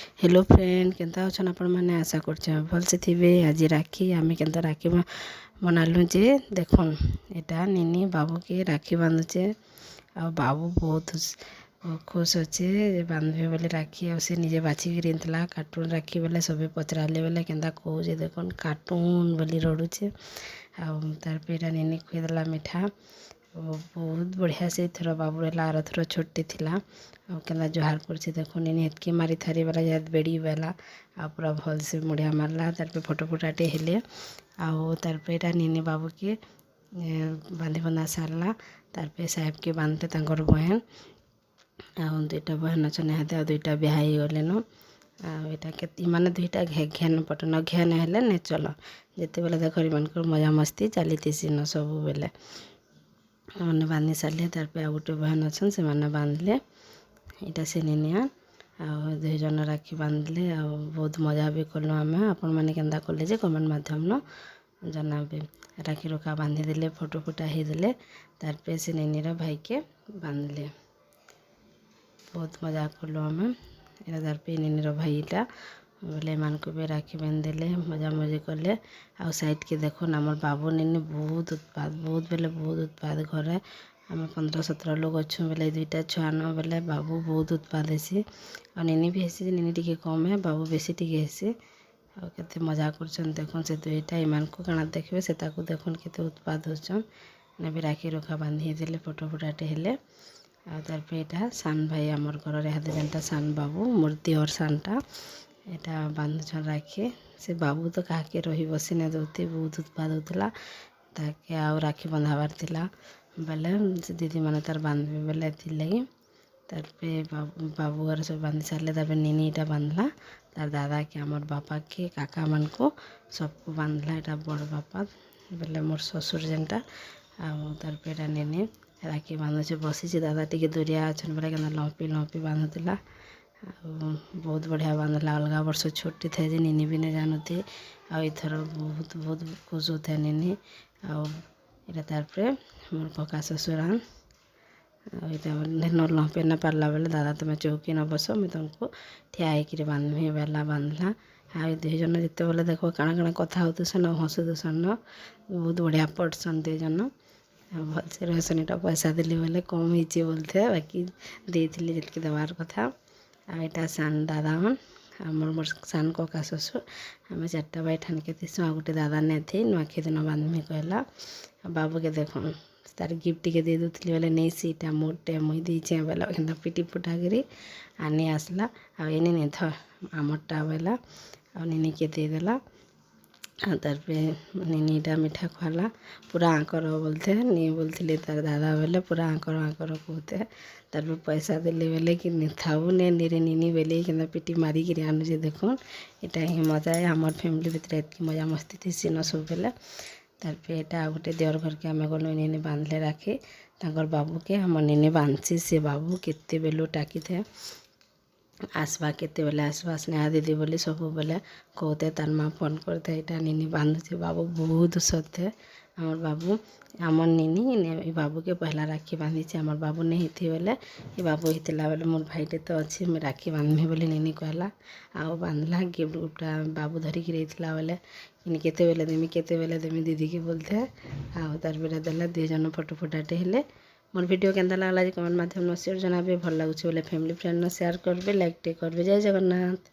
Hello friend Kenta अछन आपण मैंने आशा करछे भल से थिबे। आज राखी आमे केंता राखी मनालु जे देखुन एटा निनी बाबू के राखी बांधुचे आ बाबू बहुत खुश अच्छे बांधबे बोले राखी आ से निजे बाछी गिनतला कार्टून राखी बोले सबे पचराले बोले केंता कहूजे देखुन कार्टून बोली रडुचे आ तार पेटा निनी खुदेला मिठा बहुत बढ़िया से थर बाबू रहा आर थर छोटे थिला केंदा जोहार करछे देखो निनी हेतकी मारी थारी वाला याद बेड़ी वाला आ पूरा भल से मुढ़िया मारला तार पे फोटो फोटाटे हेले आ तार पे एटा निनी बाबू के बांधी बंधा सारला तार पे साहेब के बांधते तांकर बहन आ दुईटा बहन अच्छे निहाते आ दुईटा बिहा गलेन आटा के माने दुईटा घेन पटन घेन हेले ने चल जिते बेले देख इमानकर मजा मस्ती चली न सब बेले मैंने बांधी सारे तार पे आ गोटे बहन अच्छन से मैंने बांधले यहाँ से निनिया आ दुई जन राखी बांधले आ बहुत मजा भी कलु आम आपण मैंने केंदा कले जे कमेंट माध्यम न जनाबे राखी रुका बांधी देले फोटो फुटा ही देले तार पे से निनीर भाई के बांधले बहुत मजा कलु आम यहाँ तार पे निनीर भाईटा बोले मान को भी राखी बांधदेले मजा मजे कले आ साइड के देखो आमर बाबू निनी बहुत उत्पाद घर आम 15-17 लोग अच्छु बेले दुईटा छुआ न बेले बाबू बहुत उत्पाद हेसी आ निनी भी हेसी निनी टिके कम है बाबू बेसी टिके हेसी आ केते मजा करछन देखुन से दुईटा ईमान को काना देखबे से ताकू देखुन केते उत्पाद होछन ने भी राखी रुखा बांधी देले फोटो फुटाटे हेले आ तार पे एटा सान भाई आमर घर रे हाथे जनता सान बाबू मूर्ति और सानटा एटा बांधुछन राखी से बाबू तो काके रही बसी ना दौते बहुत उत्पाद होता ताके आउ राखी बंधाबार थिला बेले से दीदी मैंने तार बांधबे बेले लगी तार पे बाबू घर सब बांधी सारे तार पे निनी इटा बांधला तार दादा के आमर बापा के काका मन को सबको बांधला एटा बड़ बापा बेले मोर ससुर जेनटा आ तार पे एटा निनी राखी बांधुचे बसी दादा टिके दूरिया अच्छन बेले केना लंपी बांधुला बहुत बढ़िया बांधला अलगा वर्ष छोटी थे जे निनी भी नहीं जानते आथर बहुत खुश होते निनी आटा तार पे मोर कका ससुरान यहाँ लंपे न पारला बेले दादा तुम्हें चौकी न बस मुझे तुमको ठिया होकर बांधमी बेला बांधला आ दुई जन जिते बेले देख काଣା काଣା कथा होतुसन हसुदुसन बहुत बढ़िया पड़सन दुई जन भल से रहसन इटा पैसा दिली बेले कम ही बोलते बाकी देती जितकी देवार कथा आटा सान दादा मन आमर मोर सान कका ससुर आम 4टा भाई ठान के तीसु आ गोटे दादा नहीं थी नुआखी दिन बांधमी कहला बाबू के देख तार गिफ्ट के दे दूसरी बेले नहीं सीटा मोटे मुई दीचे बेला के पिटी पुटा करी आनी आसला आने नहीं थ आमरटा बेला आनी के देदेला तार पे निनीटा मीठा खुआला पूरा आँकर बोलते नहीं बोलते तार दादा बेले पूरा आँकर कहते तार पे पैसा देले बेले कि थाऊ ने नीरे निनी बेले कि पिटी मारिक आनुचे देखुन यहाँ ही मजा है हमार फैमिली भितर इतनी मजा मस्ती थी सीन सब बेले तार पे एटा गोटे देवर घर के आम गलु निनी बांधले राखी तांकर बाबू के हम निनी बांधसी से बाबू केते बेलू टाकी थे आसवा केते बेले आसवा स्नेहा दीदी बोली सब बेले कहते तार माँ फोन करते यहाँ निनी बांधुचे बाबू बहुत सत थे आमर बाबू आमर निनी बाबू के पहला राखी बांधीचे आमर बाबू नहीं थी बेले ये बाबू होता बेले मोर भाईटे तो अच्छे मैं राखी बांधमी बोली निनी कहला आओ बांधला गिफ्ट गुफ्टा बाबू धरिक रही बेले इन केते बेले देमी दीदी के बोलते आओ तार बेला देला दुई जन फोटो फोटाटे हेले मोर वीडियो केंदा लागला कमेंट माध्यम शेयर जनाबे भल लगुच बोले फैमिली फ्रेंड शेयर करबे लाइक टे करबे जय जगन्नाथ।